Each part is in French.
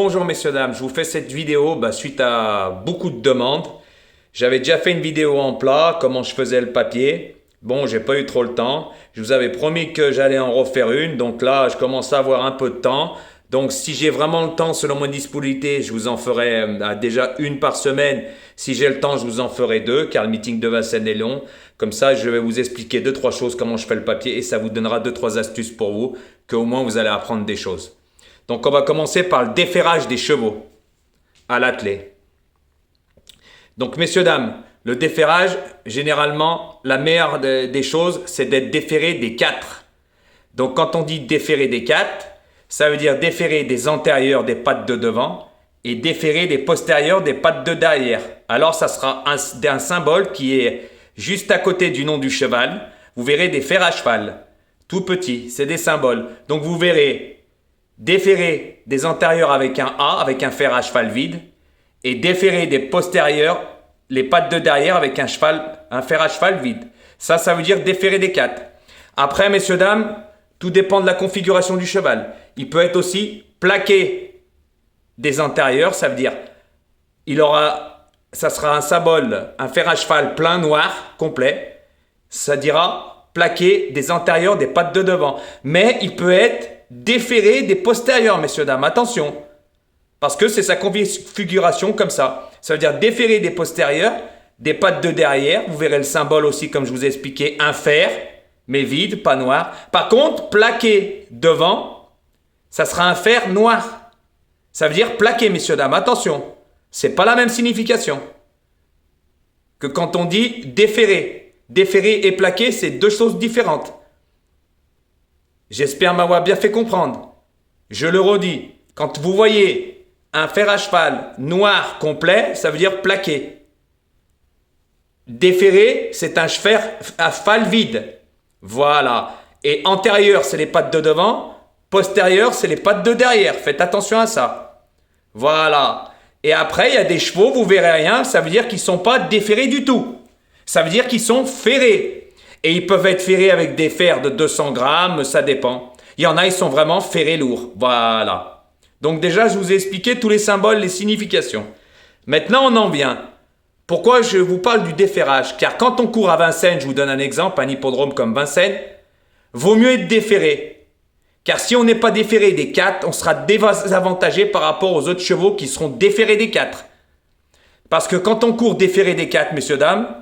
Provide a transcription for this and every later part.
Bonjour messieurs dames, je vous fais cette vidéo suite à beaucoup de demandes. J'avais déjà fait une vidéo en plat, comment je faisais le papier. Bon, j'ai pas eu trop le temps. Je vous avais promis que j'allais en refaire une, donc là je commence à avoir un peu de temps. Donc si j'ai vraiment le temps selon mon disponibilité, je vous en ferai déjà une par semaine. Si j'ai le temps, je vous en ferai deux, car le meeting de Vincennes est long. Comme ça, je vais vous expliquer 2-3 choses, comment je fais le papier, et ça vous donnera 2-3 astuces pour vous, qu'au moins vous allez apprendre des choses. Donc on va commencer par le déferrage des chevaux à l'attelé. Donc messieurs, dames, le déferrage, généralement, la meilleure des choses, c'est d'être déferré des 4. Donc quand on dit déferré des 4, ça veut dire déferré des antérieurs des pattes de devant et déferé des postérieurs des pattes de derrière. Alors ça sera un symbole qui est juste à côté du nom du cheval. Vous verrez des fers à cheval, tout petits, c'est des symboles. Donc vous verrez déferrer des antérieurs avec un A, avec un fer à cheval vide, et déferrer des postérieurs, les pattes de derrière avec un fer à cheval vide. Ça veut dire déferrer des 4. Après, messieurs, dames, tout dépend de la configuration du cheval. Il peut être aussi plaqué des antérieurs, ça veut dire, ça sera un symbole, un fer à cheval plein noir, complet. Ça dira plaqué des antérieurs des pattes de devant. Mais il peut être déferré des postérieurs, messieurs, dames. Attention, parce que c'est sa configuration comme ça. Ça veut dire déferré des postérieurs, des pattes de derrière. Vous verrez le symbole aussi, comme je vous ai expliqué, un fer, mais vide, pas noir. Par contre, plaqué devant, ça sera un fer noir. Ça veut dire plaqué, messieurs, dames. Attention, c'est pas la même signification que quand on dit déferré. Déferré et plaqué, c'est deux choses différentes. J'espère m'avoir bien fait comprendre. Je le redis, quand vous voyez un fer à cheval noir complet, ça veut dire plaqué. Déferré, c'est un fer à cheval vide. Voilà. Et antérieur, c'est les pattes de devant. Postérieur, c'est les pattes de derrière. Faites attention à ça. Voilà. Et après, il y a des chevaux, vous verrez rien, ça veut dire qu'ils ne sont pas déferrés du tout. Ça veut dire qu'ils sont ferrés. Et ils peuvent être ferrés avec des fers de 200 grammes, ça dépend. Il y en a, ils sont vraiment ferrés lourds. Voilà. Donc déjà, je vous ai expliqué tous les symboles, les significations. Maintenant, on en vient. Pourquoi je vous parle du déferrage? Car quand on court à Vincennes, je vous donne un exemple, un hippodrome comme Vincennes, vaut mieux être déferré. Car si on n'est pas déferré des 4, on sera désavantagé par rapport aux autres chevaux qui seront déferrés des 4. Parce que quand on court déferré des 4, messieurs, dames,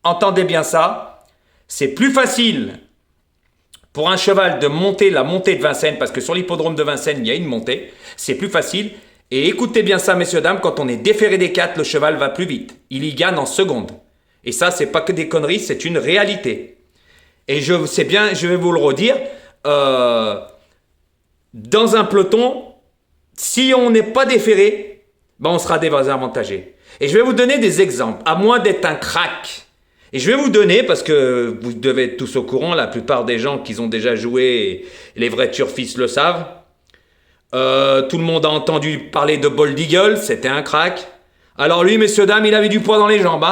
entendez bien ça, c'est plus facile pour un cheval de monter la montée de Vincennes, parce que sur l'hippodrome de Vincennes, il y a une montée, c'est plus facile. Et écoutez bien ça, messieurs, dames, quand on est déferré des 4, le cheval va plus vite. Il y gagne en secondes. Et ça, c'est pas que des conneries, c'est une réalité. Et je vais vous le redire, dans un peloton, si on n'est pas déferré, on sera désavantagé. Et je vais vous donner des exemples, à moins d'être un crack. Et je vais vous donner, parce que vous devez être tous au courant, la plupart des gens qui ont déjà joué, les vrais turfistes le savent. Tout le monde a entendu parler de Bold Eagle, c'était un crack. Alors lui, messieurs, dames, il avait du poids dans les jambes.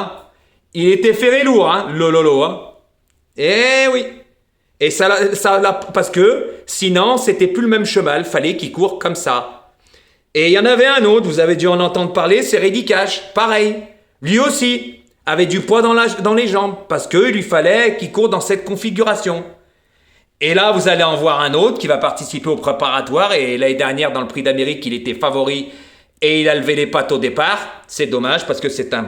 Il était ferré lourd, le lolo. Eh oui. Et parce que sinon, c'était plus le même cheval, fallait qu'il court comme ça. Et il y en avait un autre, vous avez dû en entendre parler, c'est Reddy Cash, pareil. Lui aussi avait du poids dans les jambes, parce qu'il lui fallait qu'il court dans cette configuration. Et là, vous allez en voir un autre qui va participer au préparatoire, et l'année dernière, dans le Prix d'Amérique, il était favori, et il a levé les pattes au départ. C'est dommage, parce que c'est un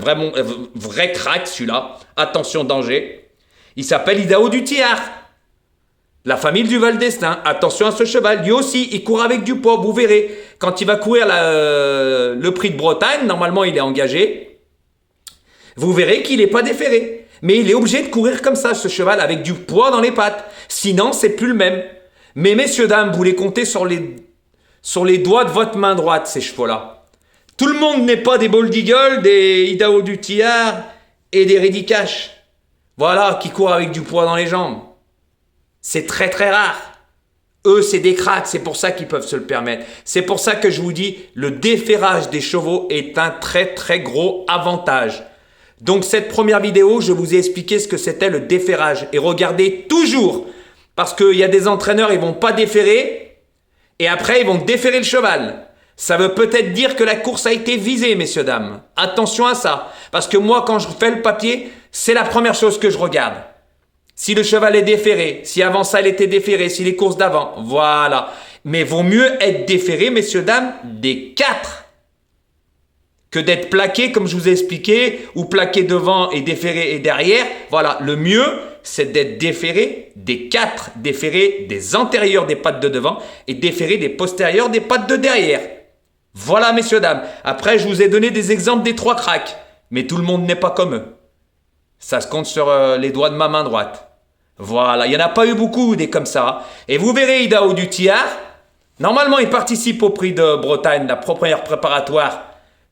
vrai crack, celui-là. Attention, danger. Il s'appelle Idaho du Thiard. La famille du Val d'Estaing. Attention à ce cheval. Lui aussi, il court avec du poids, vous verrez. Quand il va courir le Prix de Bretagne, normalement, il est engagé. Vous verrez qu'il n'est pas déferré. Mais il est obligé de courir comme ça, ce cheval, avec du poids dans les pattes. Sinon, c'est plus le même. Mais messieurs, dames, vous les comptez sur les doigts de votre main droite, ces chevaux-là. Tout le monde n'est pas des Bold Eagle, des Idaho du Thiard et des Reddy Cash. Voilà, qui courent avec du poids dans les jambes. C'est très très rare. Eux, c'est des cracks, c'est pour ça qu'ils peuvent se le permettre. C'est pour ça que je vous dis, le déferrage des chevaux est un très très gros avantage. Donc cette première vidéo, je vous ai expliqué ce que c'était le déferrage. Et regardez toujours, parce qu'il y a des entraîneurs, ils vont pas déferrer, et après ils vont déferrer le cheval. Ça veut peut-être dire que la course a été visée, messieurs, dames. Attention à ça. Parce que moi, quand je fais le papier, c'est la première chose que je regarde. Si le cheval est déféré, si avant ça il était déféré, si les courses d'avant, voilà. Mais vaut mieux être déféré, messieurs, dames, des 4 que d'être plaqué, comme je vous ai expliqué, ou plaqué devant et déféré et derrière. Voilà, le mieux, c'est d'être déféré des 4, déféré des antérieurs des pattes de devant et déféré des postérieurs des pattes de derrière. Voilà, messieurs, dames. Après, je vous ai donné des exemples des 3 cracks, mais tout le monde n'est pas comme eux. Ça se compte sur les doigts de ma main droite. Voilà, il n'y en a pas eu beaucoup des comme ça. Et vous verrez Idaho du Tiard. Normalement, il participe au prix de Bretagne, la première préparatoire,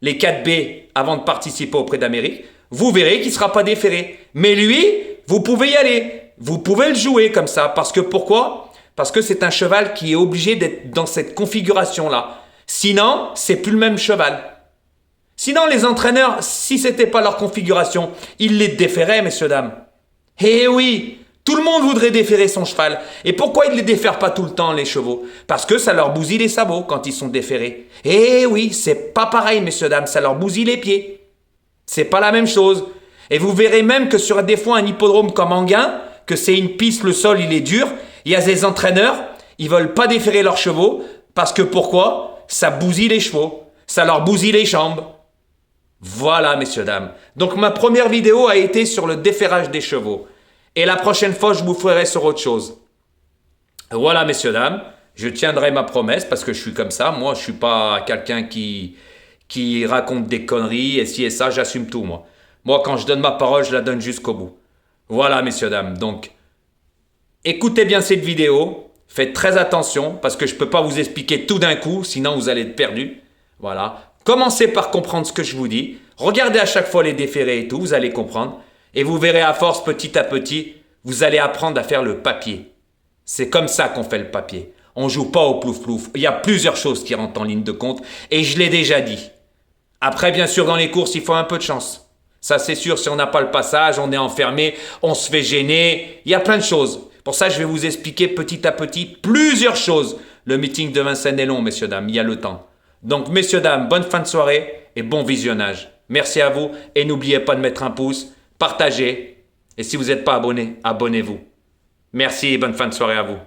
les 4B, avant de participer au prix d'Amérique. Vous verrez qu'il ne sera pas déféré. Mais lui, vous pouvez y aller. Vous pouvez le jouer comme ça. Parce que pourquoi? Parce que c'est un cheval qui est obligé d'être dans cette configuration-là. Sinon, c'est plus le même cheval. Sinon, les entraîneurs, si ce n'était pas leur configuration, ils les déféraient, messieurs, dames. Eh oui! Tout le monde voudrait déférer son cheval. Et pourquoi ils ne les défèrent pas tout le temps, les chevaux? Parce que ça leur bousille les sabots quand ils sont déférés. Eh oui, c'est pas pareil, messieurs, dames, ça leur bousille les pieds. C'est pas la même chose. Et vous verrez même que sur des fois un hippodrome comme Enghien, que c'est une piste, le sol il est dur, il y a des entraîneurs, ils veulent pas déférer leurs chevaux, parce que pourquoi? Ça bousille les chevaux, ça leur bousille les jambes. Voilà, messieurs, dames. Donc ma première vidéo a été sur le déferrage des chevaux. Et la prochaine fois, je vous ferai sur autre chose. Voilà, messieurs, dames. Je tiendrai ma promesse parce que je suis comme ça. Moi, je ne suis pas quelqu'un qui raconte des conneries et ci et ça. J'assume tout, moi. Moi, quand je donne ma parole, je la donne jusqu'au bout. Voilà, messieurs, dames. Donc, écoutez bien cette vidéo. Faites très attention parce que je ne peux pas vous expliquer tout d'un coup. Sinon, vous allez être perdu. Voilà. Commencez par comprendre ce que je vous dis. Regardez à chaque fois les déférés et tout. Vous allez comprendre. Et vous verrez à force, petit à petit, vous allez apprendre à faire le papier. C'est comme ça qu'on fait le papier. On ne joue pas au plouf-plouf. Il y a plusieurs choses qui rentrent en ligne de compte et je l'ai déjà dit. Après, bien sûr, dans les courses, il faut un peu de chance. Ça, c'est sûr, si on n'a pas le passage, on est enfermé, on se fait gêner. Il y a plein de choses. Pour ça, je vais vous expliquer petit à petit plusieurs choses. Le meeting de Vincennes est long, messieurs, dames, il y a le temps. Donc, messieurs, dames, bonne fin de soirée et bon visionnage. Merci à vous et n'oubliez pas de mettre un pouce. Partagez. Et si vous n'êtes pas abonné, abonnez-vous. Merci et bonne fin de soirée à vous.